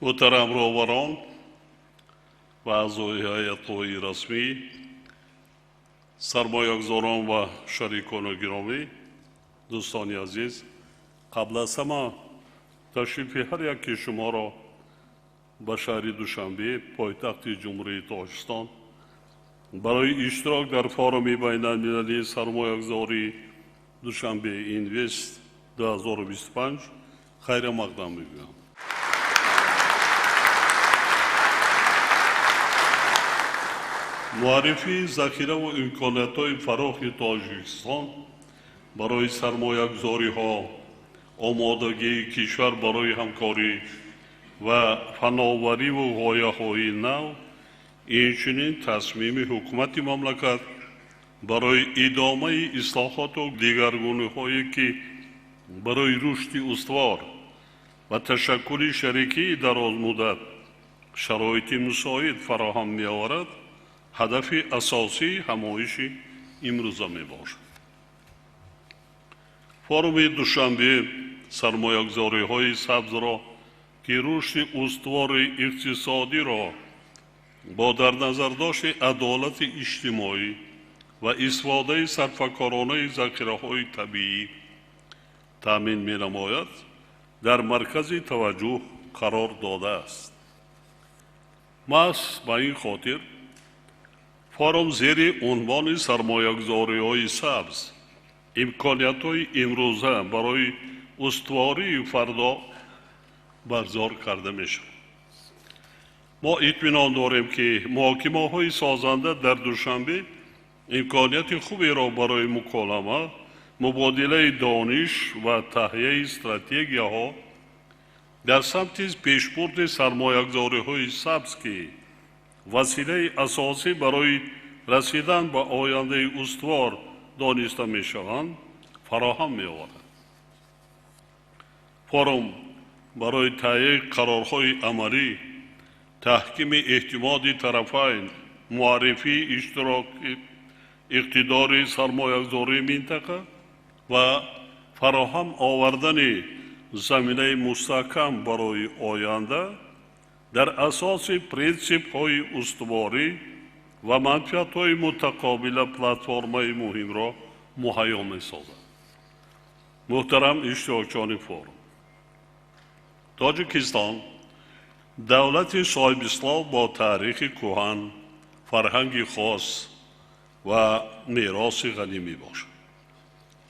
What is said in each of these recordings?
محترم روبران و اعضای هیئت‌های رسمی، سرمایه‌گذاران و شریکان گرامی، دوستان عزیز، قبل از همه تشریف هر یک شما را به شهر دوشنبه پایتخت جمهوری تاجیکستان برای اشتراک در فورم بین المللی سرمایه‌گذاری دوشنبه اینوست 2025 خیر مقدم می‌گویم. معرفی ذخیره و امکانات‌های فراخ تاجیکستان برای سرمایه‌گذاری‌ها، آمادگی کشور برای همکاری و فناوری و غایه‌های نو، اینچنین تصمیم حکومت مملکت برای ادامه اصلاحات و دیگرگونی‌هایی که برای رشد استوار و تشکل شریکی دراز مدت شرایط مساعد فراهم می‌آورد، هدف اساسی همایش امروزه میباشد. فورم دوشنبه سرمایه‌گذاری‌های سبز را که رشد استوار اقتصادی را با در نظر داشت عدالت اجتماعی و استفاده صرفه‌کارانه ذخیره‌های طبیعی تامین می‌نماید، در مرکز توجه قرار داده است. محض به این خاطر فورم زیر عنوان سرمایه‌گذاری‌های سبز امکانات‌های امروزه برای استواری فردا برگزار کرده می‌شود. ما اطمینان داریم که محاکمه‌های سازنده در دوشنبه امکانات خوبی را برای مکالمه، مبادله دانش و تهیه استراتژی‌ها در سمت پیشبرد سرمایه‌گذاری‌های سبز که وسیله اساسی برای رسیدن به آینده استوار دانسته می‌شوند فراهم می‌آورد. فورم برای تهیه قرارهای عملی، تحکیم اعتماد طرفین، معرفی اشتراک اقتدار سرمایه‌گذاری منطقه و فراهم آوردن زمینه مستحکم برای آینده در اساس پرینسیپ‌های استواری و منفعت‌های متقابل پلتفرم‌های مهم را مهیا می‌سازد. محترم اشتراکچیان فورم، تاجیکستان دولت صاحب اسلام با تاریخ کهن، فرهنگ خاص و میراث غنی میباشد.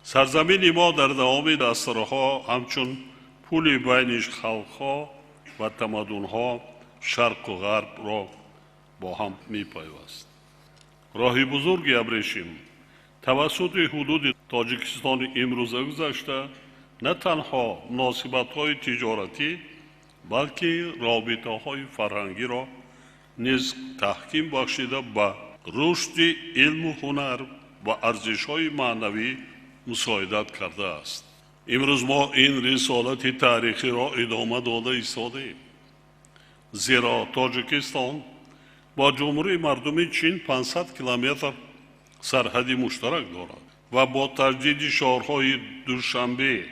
سرزمین ما در دوام دستورها همچون پل بین خلق‌ها و تمدن‌ها شرق و غرب را با هم می‌پیوست. راه بزرگی ابریشم توسط حدود تاجیکستان امروزه گذشته نه تنها مناسبت‌های تجارتی بلکه رابطه‌های فرهنگی را نیز تحکیم بخشیده به رشد علم و هنر و ارزش‌های معنوی مساعدت کرده است. امروز ما این رسالت تاریخی را ادامه داده ایستاده‌ایم، زیرا تاجیکستان با جمهوری مردمی چین 500 کیلومتر سرحدی مشترک دارد و با تجدید شهرهای دوشنبه،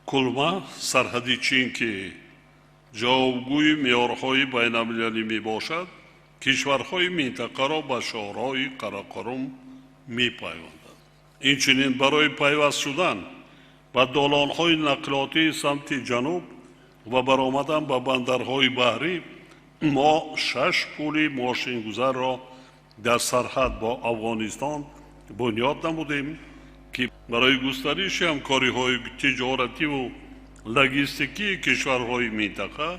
کلمه سرحدی چین که جوابگوی معیارهای بین‌المللی میباشد، کشورهای منطقه را به شهرهای قراقرم میپیوندد. اینچنین برای پیوست شدن به دالانهای نقلاتی سمت جنوب و برآمدن به بندرهای بحری، ما 6 پل ماشینگذار را در سرحد با افغانستان بنیاد نمودیم که برای گسترش همکاری‌های تجارتی و لوجستیکی کشورهای منطقه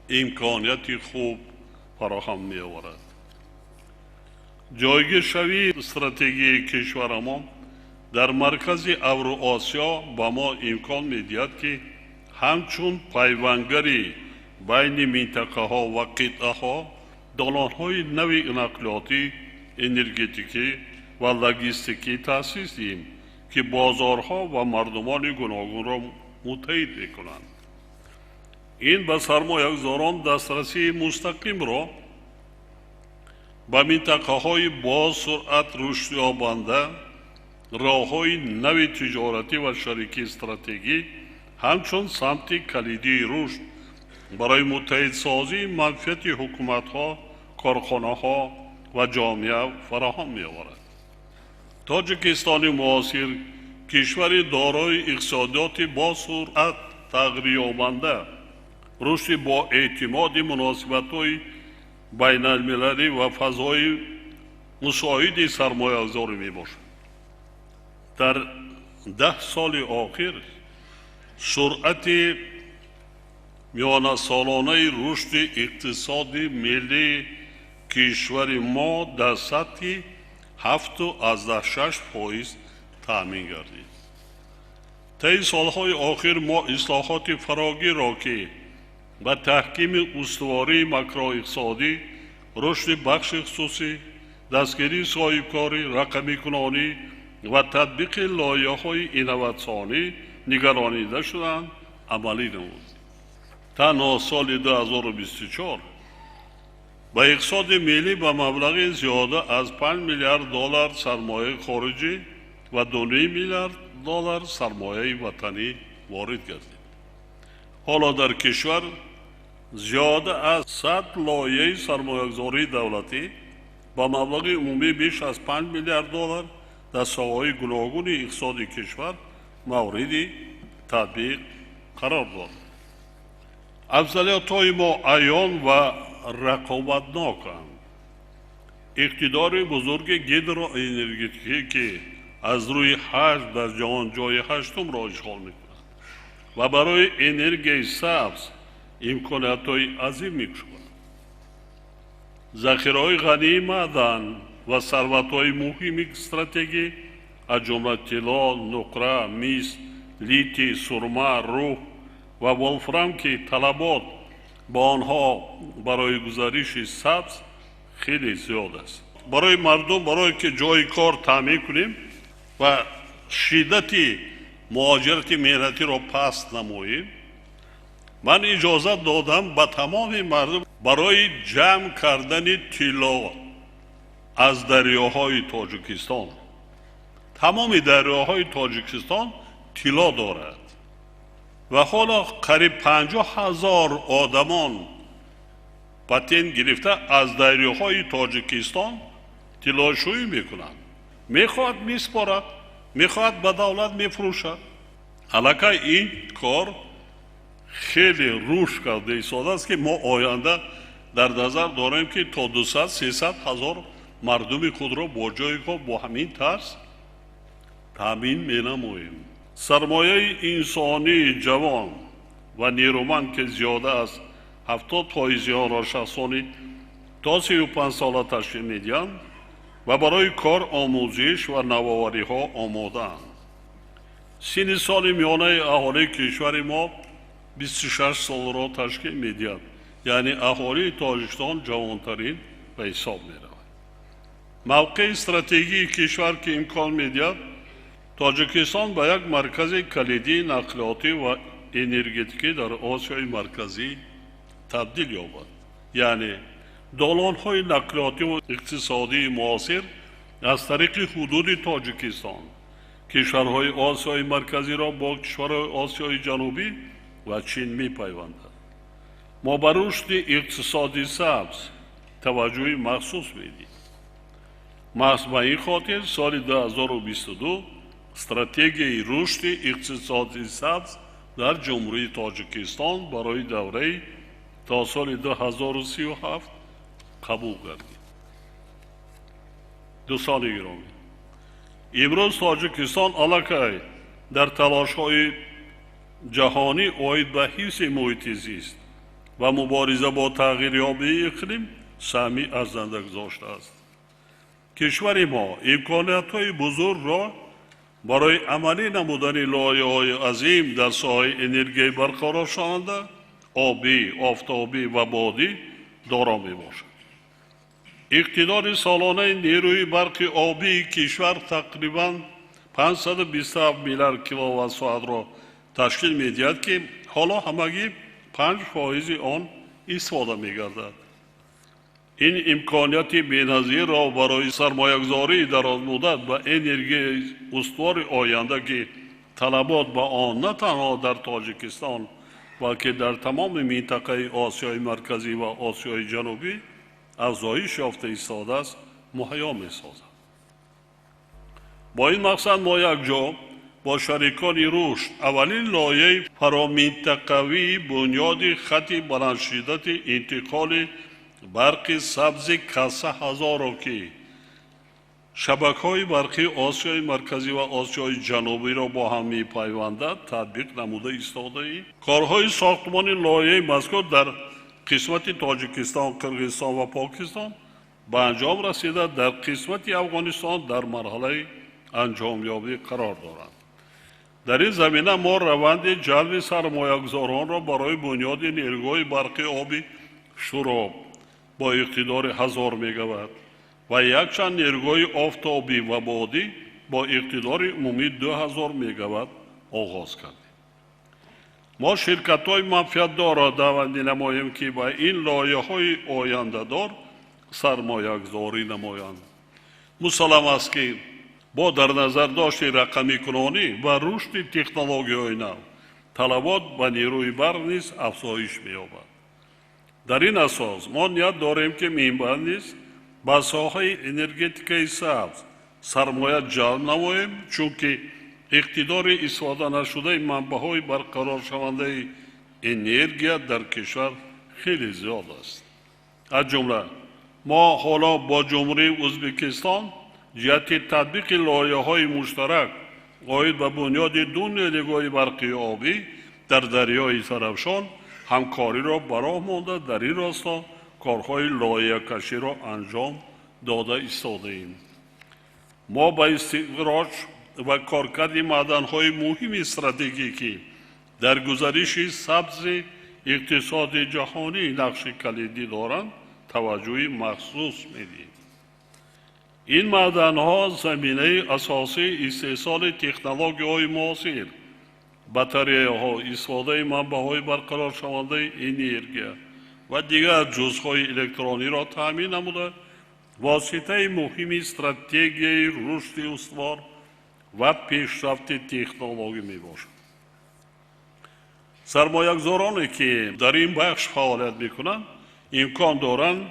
امکانات خوب فراهم می‌آورد. جایگیر شوی استراتژی کشور ما در مرکز اوراسیا به ما امکان می‌دهد که همچون پیوندگری بین منطقه‌ها و قطعه‌ها دالان‌های نوی نقلیاتی، انرژتیکی و لوجستیکی تأسیس دهیم که بازارها و مردمان گوناگون را متحد می‌کنند. این به سرمایه‌گذاران دسترسی مستقیم را به منطقه‌های با سرعت رشد یابنده، راه‌های نوی تجارتی و شریکی استراتژی همچون سمت کلیدی رشد برای متحدسازی منفعت حکومت‌ها، کارخانه‌ها و جامعه فراهم می‌آورد. تاجیکستان معاصر کشوری دارای اقتصادیات با سرعت تغییر یابنده، رشد با اعتماد مناسبت‌های بین المللی و فضای مساعد سرمایه‌گذاری میباشد. در 10 سال آخر سرعت میانه سالانه رشد اقتصادی ملی کشور ما در سطح 7.6% تأمین گردید. طی سالهای آخر ما اصلاحات فراگیر را که با تحکیم استواری ماکرواقتصادی، رشد بخش خصوصی، دستگیری صاحبکاری، رقمی کنانی و تطبیق لایحه‌های اینواتسیونی نگرانیده شدند عملی نمود. تنها سال 2024 با اقتصاد ملی به مبلغ زیاده از 5 میلیارد دلار سرمایه خارجی و 2 میلیارد دلار سرمایه وطنی وارد گردید. حالا در کشور زیاده از 100 لایحه سرمایه‌گذاری دولتی با مبلغ عمومی بیش از 5 میلیارد دلار در ساحه‌های گوناگون اقتصاد کشور مورد تطبیق قرار دارد. افضلیت‌های ما عیان و رقابتناکند. اقتدار بزرگ گیدروانرژیتیکی که از روی 8 در جهان جای 8م را اشغال می‌کند و برای انرژی سبز امکانات‌های عظیم می‌کشد. ذخیره‌های غنی معدن و ثروت‌های مهم استراتژی از جمله طلا، نقره، مس، لیتی، سرمه، روح و ولفرام که طلبات با آنها برای گزارش سبز خیلی زیاد است. برای مردم برای که جای کار تامین کنیم و شدت مهاجرت مهنتی را پست نماییم، من اجازه دادم به تمام مردم برای جمع کردن طلا از دریاهای تاجیکستان. تمام دریاهای تاجیکستان طلا دارد و حالا قریب 50,000 آدمان پتن گرفته از دریاهای تاجیکستان طلاشویی میکنند. میخواد میسپارد، میخواد به دولت میفروشد. البته این کار خیلی رشد کرده ایستاده است که ما آینده در نظر داریم که تا 200-300 هزار مردم خود را با جای کار با همین طرز تامین مینماییم. سرمایه انسانی جوان و نیرومند که زیاده است 70% آن را شخصانی تا 35 ساله تشکیل میدهند و برای کار آموزش و نوآوری ها آماده‌اند. سن سال میانه اهالی کشور ما 26 سال را تشکیل میدهد، یعنی اهالی تاجیکستان جوانترین به حساب میرود. موقع استراتژی کشور که امکان میدهد تاجیکستان به یک مرکز کلیدی نقلیاتی و انرژتیکی در آسیای مرکزی تبدیل یابد. یعنی دالان‌های نقلیاتی و اقتصادی معاصر از طریق حدود تاجیکستان کشورهای آسیای مرکزی را با کشورهای آسیای جنوبی و چین می‌پیوندد. ما به رشد اقتصادی سبز توجه مخصوص میدیم. محض به این خاطر سال 2022 استراتژی رشد اقتصادی سبز در جمهوری تاجیکستان برای دوره تا سال 2037 قبول گردید. دوستان گرامی، امروز تاجیکستان علاقه در تلاش‌های جهانی آید به حفظ محیط زیست و مبارزه با تغییریابی اقلیم سهمی ارزنده گذاشته است. کشور ما امکانات‌های بزرگ را برای عملی نمودن لایحه‌های عظیم در ساحه انرژی برقرار شونده، آبی، آفتابی و بادی دارا میباشد. اقتدار سالانه نیروی برق آبی کشور تقریباً 527 میلیارد کیلووات ساعت را تشکیل میدهد که حالا همگی 5% آن استفاده میگردد. این امکانات بی‌نظیر را برای سرمایه‌گذاری دراز مدت و انرژی استوار آینده که طلبات با آن نه تنها در تاجیکستان balki در تمام منطقه آسیای مرکزی و آسیای جنوبی افزایش یافته ایستاده است مهیا می‌سازد. با این مقصد ما یک جا با شریکان رشد اولین لایحه فرامنطقوی بنیاد خط بلندشدت انتقال برق سبز کسه هزار را که شبکه‌های برقی آسیای مرکزی و آسیای جنوبی را با هم می‌پیوندد تطبیق نموده ایستاده‌ایم. کارهای ساختمان لایحه مذکور در قسمت تاجیکستان، قرقیزستان و پاکستان به انجام رسیده، در قسمت افغانستان در مرحله انجامیابی قرار دارند. در این زمینه ما روند جلب سرمایه‌گذاران را برای بنیاد نیروگاه برقی آبی شوراب با اقتدار 1000 مگاوات و یک چند نیروگاه آفتابی و بادی با اقتدار عمومی 2000 مگاوات آغاز کردیم. ما شرکت‌های منفعت‌دار را دعوت نماییم که با این لایحه‌های آینده‌دار سرمایه‌گذاری نمایند. مسلم است که با در نظر داشت رقمی کنانی و رشد تکنولوژی‌های نو طلبات به نیروی برق نیز افزایش می‌یابد. در این اساس ما نیت داریم که منبع نیز به ساحه انرژتیکای سبز سرمایه جلب نماییم، چونکه اقتدار استفاده نشده منبع‌های برقرار شونده انرژی در کشور خیلی زیاد است. از جمله ما حالا با جمهوری ازبکستان جهت تطبیق لایحه‌های مشترک عاید به بنیاد دو نیروگاه برقی آبی در دریای سرافشان همکاری را براه مانده در این راستا کارهای لایحه کشی را انجام داده ایستاده‌ایم. ما با استخراج و کارکرد معدن‌های مهم استراتژیکی در گزارش سبز اقتصاد جهانی نقش کلیدی دارند توجه مخصوص می‌دهیم. این معدن‌ها زمینه اساسی استحصال تکنولوژی‌های معاصر، بطری‌ها، استفاده منبع‌های برقرار شونده انرژی و دیگر جزءهای الکترونی را تامین نموده واسطه مهم استراتژی رشد استوار و پیشرفت تکنولوژی میباشد. سرمایه‌گذارانی که در این بخش فعالیت میکنند امکان دارند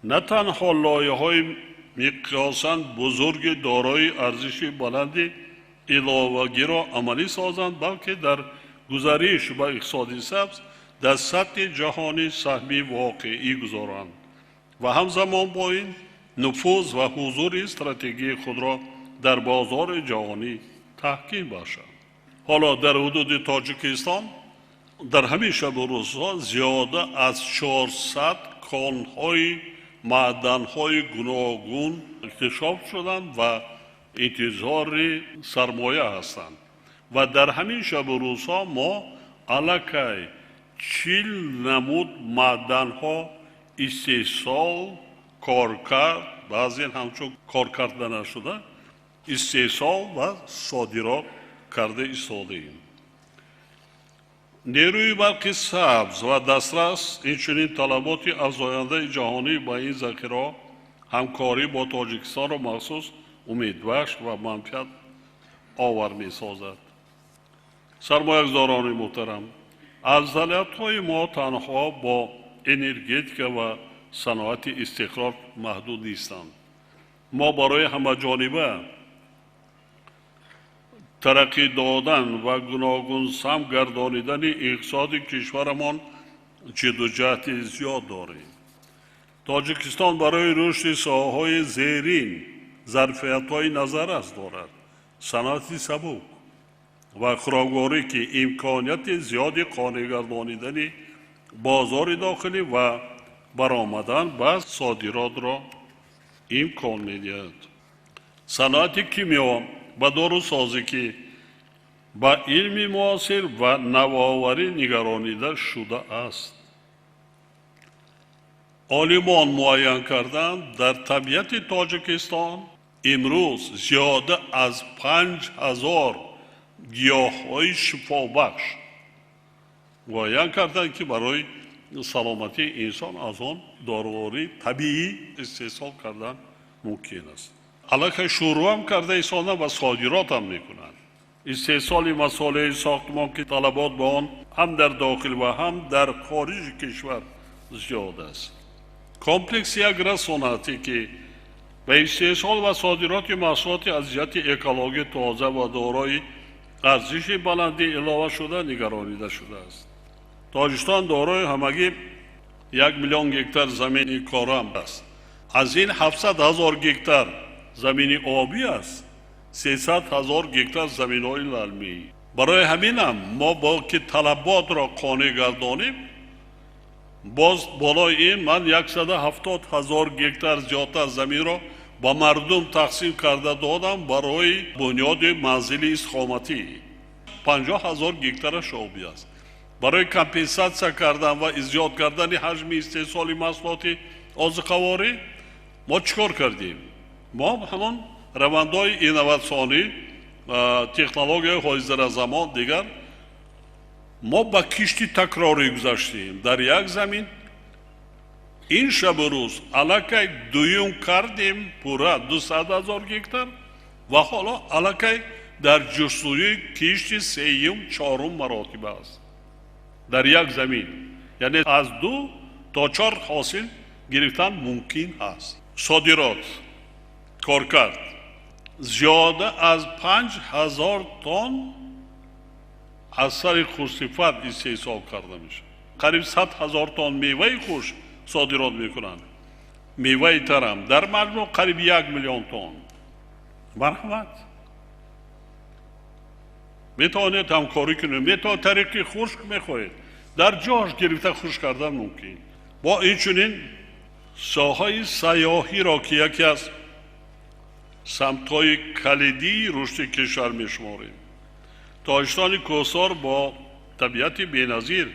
نه تنها لایحه‌های مقیاساً بزرگ دارای ارزش بلند علاوه‌ای را عملی سازند، بلکه در گزارش به اقتصاد سبز در سطح جهانی سهمی واقعی گذارند و همزمان با این نفوذ و حضور استراتژی خود را در بازار جهانی تحکیم بخشند. حالا در حدود تاجیکستان در همین شب و روزها زیاده از 400 کان‌های معدن‌های گوناگون اکتشاف شدند و انتظار سرمایه هستند و در همین شب و روزها ما علاقه 40 نمود معدن‌ها استحصال، کارکرد، بعضی همچون کار کرده نشده استحصال و صادرات کرده ایستاده‌ایم. نیروی برق سبز و دسترس اینچنین طلبات افزاینده جهانی با این ذخیره همکاری با تاجیکستان را مخصوص امیدبخش و منفعت آور می‌سازد. سرمایه‌گذاران محترم، افضلیت‌های ما تنها با انرژتیک و صنعت استخراج محدود نیستند. ما برای همه‌جانبه ترقی دادن و گوناگون سم گردانیدن اقتصاد کشورمان جدوجهد زیاد داریم. تاجیکستان برای رشد ساحه‌های زیرین ظرفیت‌های نظررس دارد. صنعت سبک و خودکاری که امکانیت زیادی قانع گردانیدن بازار داخلی و برآمدن به صادرات را امکان می‌دهد. صنعت کیمیا و داروسازی که با علم معاصر و نوآوری نگرانیده شده است. عالمان معین کردند در طبیعت تاجیکستان امروز زیاده از 5000 گیاه‌های شفابخش معین کردند که برای سلامتی انسان از آن داروهای طبیعی استحصال کردن ممکن است. علاقه شروع هم کرده ایستادن و صادرات هم میکنند. استحصال مسائل ساختمان که طلبات به آن هم در داخل و هم در خارج کشور زیاد است. کمپلکس یک رسانتی که به استحصال و صادرات محصولات از جهت اکولوژی تازه و دارای ارزش بلندی علاوه شده نگرانیده شده است. تاجیکستان دارای همگی 1 میلیون گکتار زمین کارم است. از این 700,000 گکتار زمین آبی است. 300,000 گکتار زمین‌های للمی. برای همین هم ما با که طلبات را قانع گردانیم، باز بالای این من 170,000 گکتار زیادتر زمین را با مردم تقسیم کرده دادم برای بنیاد منزل استقامتی. 50,000 گکتارش آبی است. برای کمپنساسیا کردن و زیاد کردن حجم استحصال محصولات آذوقه‌واری ما چیکار کردیم؟ ما همان روندهای اینواسیونی تکنولوژی حاضر زمان دیگر ما با کشتی تکراری گذاشتیم. در یک زمین این شب و روز علاقه دویم کردیم پورا 200,000 گکتار و حالا علاقه در جستجوی کشتی سوم چهارم مراتب است در یک زمین. یعنی از 2 تا 4 حاصل گرفتن ممکن است. صادرات کارکرد زیاده از 5,000 تن اثر خوشصفت استحصال کرده میشه. قریب 100,000 تن میوه خوش صادرات میکنند. میوه ترم در مجموع قریب 1 میلیون تن. مرحمت میتونید همکاری کنید، میتونید طریقی خشک میخواهید در جاش گرفته خشک کردن ممکن. با این چنین ساحه سیاحی را که یکی از سمت‌های کلیدی رشد کشور میشماریم. تاجیکستان کوهستان با طبیعت بی‌نظیر،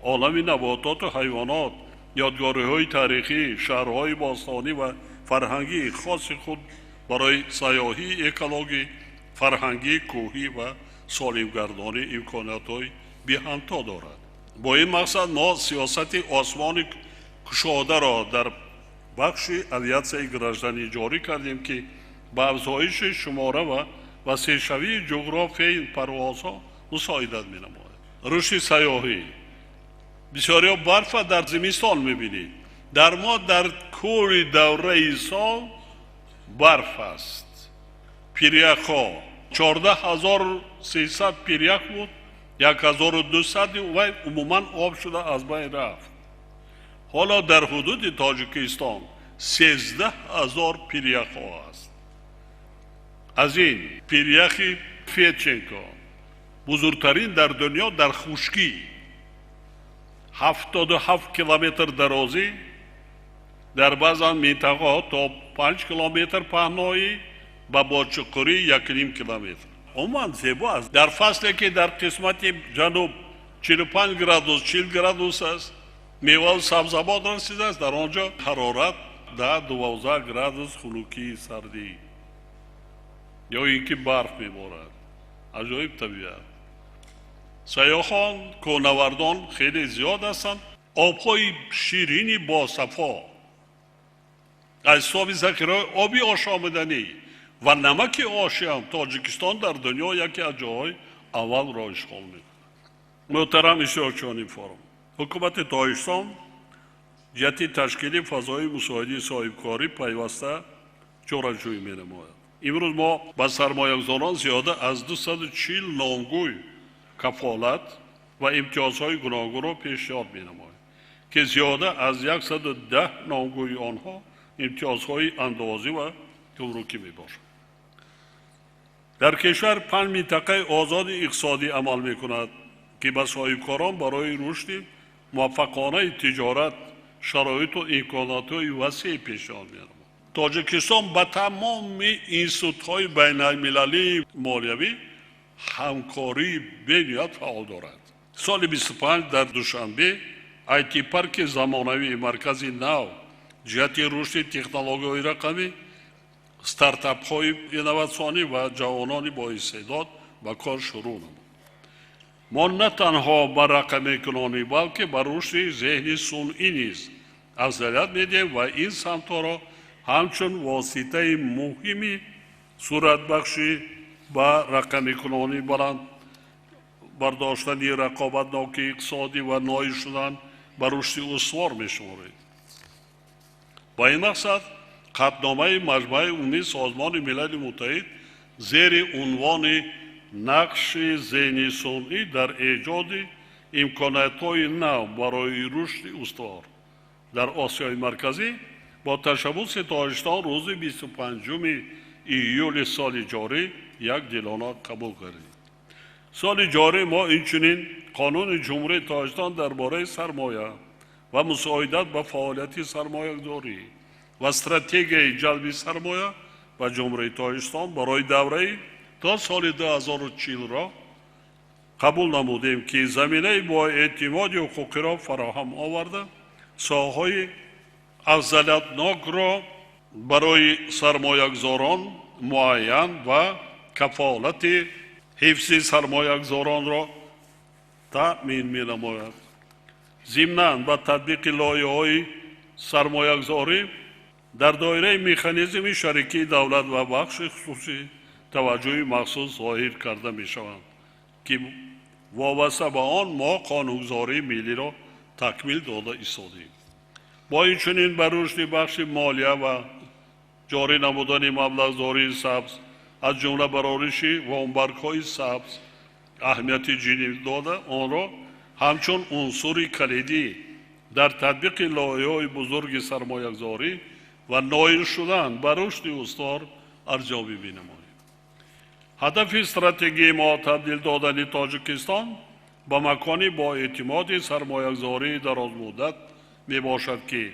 عالم نباتات و حیوانات، یادگاری‌های تاریخی، شهرهای باستانی و فرهنگی خاص خود برای سیاحی، اکولوژی، فرهنگی، کوهی و سالمگردانی امکانات‌های بی‌همتا دارد. با این مقصد ما سیاست آسمان کشاده را در بخش اویاسیون گراژدانی جاری کردیم که با افزایش شماره و وسیع‌شوی جغرافیای پروازها مساعدت می‌نماید. رشد سیاحی بسیاری برف در زمستان می‌بینید. در ما در کل دوره سال برف است. پیریخ‌ها 14,300 پیریخ بود، 1,200 و عموما آب شده از بین رفت. حالا در حدود تاجیکستان 13,000 پیریخ‌ها است. از این پیریخ فیچنکا بزرگترین در دنیا در خشکی 77 کیلومتر درازی، در بعض منطقه تا 5 کیلومتر پهنایی و با چقری 1.5 کیلومتر. عموما زیبا است. در فصلی که در قسمت جنوب 45 گرادوس 40 گرادوس است، میوه و سبزیجات رسیده است. در آنجا حرارت 10-12 گرادوس خنکی سردی یا اینکه برف میبارد. عجایب طبیعت. سیاحان کوهنوردان خیلی زیاد هستند. آبهای شیرینی با صفا، اجسام ذخیره آبی آشامیدنی و نمک آشیان تاجیکستان در دنیا یکی از جاهای اول را اشغال می‌کند. محترم اشتراکچیان فورم، حکومت تاجیکستان جهت تشکیل فضای مساعده صاحبکاری پیوسته چاره‌جویی می‌نماید. امروز ما با سرمایه‌گذاران زیاده از 240 نامگوی کفالت و امتیازهای گوناگون را پیشنهاد می‌نماییم که زیاده از 110 نامگوی آنها امتیازهای اندازی و گمرکی میباشد. در کشور 5 منطقه آزاد اقتصادی عمل میکند که به صاحبکاران برای رشد موفقانه تجارت شرایط و امکانات‌های وسیع پیشنهاد می‌نماید. تاجیکستان با تمام انستیتوت‌های بین‌المللی مالیوی همکاری بنیاد فعال دارد. سال 25 در دوشنبه آیتی پارک زمانوی مرکز نو جهت رشد تکنولوژی‌های رقمی، استارتاپ‌های اینواسیونی و جوانان با استعداد به کار شروع نمود. ما نه تنها به رقم‌کنانی بلکه به رشد ذهن صنعی نیز افضلیت میدیم و این سمت‌ها را همچون واسطه مهمی صورت بخشی با رقم کنونی بلند برداشتنی رقابتناکی اقتصادی و نایی شدن به رشد استوار می‌شمارید. با این مقصد قطعنامه مجمع عمومی سازمان ملل متحد زیر عنوان نقش ذهن صنعی در ایجاد امکانات‌های نو برای رشد استوار در آسیای مرکزی با تشبث تاجیکستان روز 25 ایول سال جاری یک دلانه قبول کردیم. سال جاری ما اینچنین قانون جمهوری تاجیکستان درباره سرمایه و مساعدت به فعالیت سرمایه‌گذاری و استراتژی جلب سرمایه و جمهوری تاجیکستان برای دوره تا سال 2040 را قبول نمودیم که زمینه با اعتماد حقوقی را فراهم آورده ساحه‌های افضلیت‌ناک را برای سرمایه‌گذاران معین و کفالت حفظ سرمایه‌گذاران را تأمین می‌نماید. ضمناً با تطبیق لایحه‌های سرمایه‌گذاری در دایره مکانیزم شریکی دولت و بخش خصوصی توجه مخصوص ظاهر کرده می‌شوند که وابسته به آن ما قانونگذاری ملی را تکمیل داده ایستادیم. با این چنین بر رشد بخش مالیه و جاری نمودن مبلغ‌زاری سبز از جمله برآورش وامبرگ‌های سبز اهمیت جدی داده آن را همچون عنصر کلیدی در تطبیق لایحه‌های بزرگ سرمایه‌گذاری و نایل شدن بر رشد استوار ارزیابی می‌نماییم. هدف استراتژی ما تبدیل دادن تاجیکستان به مکانی با اعتماد سرمایه‌گذاری درازمدت میباشد که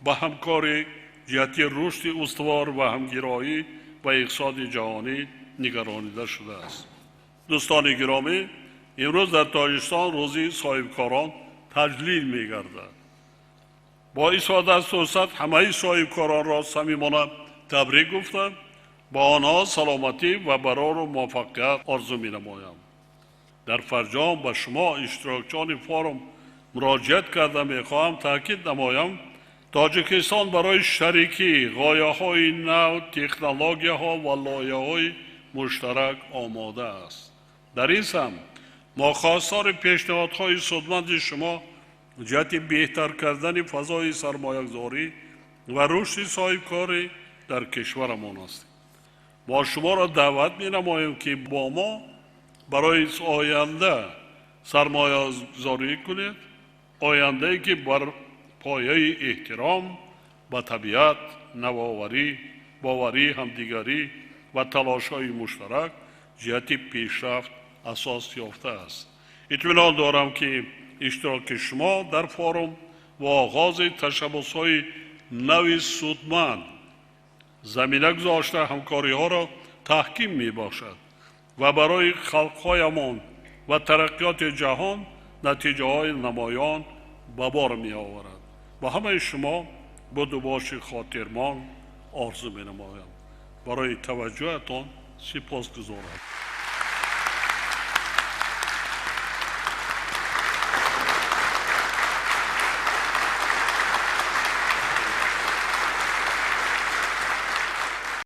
به همکاری جهتی رشد استوار و همگرایی و اقتصاد جهانی نگرانیده شده است. دوستان گرامی، امروز در تاجیکستان روزی صاحبکاران تجلیل می‌گردد. با اسعاد فرصت همه صاحبکاران را صمیمانه تبریک گفتم، با آنها سلامتی و برار و موفقیت آرزو می‌نمایم. در فرجام به شما اشتراکچیان فورم مراجعت کرده می‌خواهم تاکید نمایم تاجیکستان برای شریکی غایه‌های نو، تکنولوژی‌ها و لایحه‌های مشترک آماده است. در این سمت ما خواستار پیشنهادهای سودمند شما جهت بهتر کردن فضای سرمایه‌گذاری و رشد صاحبکاری در کشورمان است. ما شما را دعوت می‌نماییم که با ما برای آینده سرمایه‌گذاری کنید، آینده‌ای که بر پایه احترام به طبیعت، نوآوری، باوری، همدیگری و تلاش‌های مشترک جهت پیشرفت اساس یافته است. اطمینان دارم که اشتراک شما در فورم و آغاز تشبث‌های نو سودمند زمینه گذاشته همکاری‌ها را تحکیم می‌بخشد و برای خلق‌هایمان و ترقیات جهان نتیجه‌های نمایان به بار می‌آورد. با همه شما بود و باش خاطرمان آرزو می‌نمایم. برای توجهتان سپاسگزارم.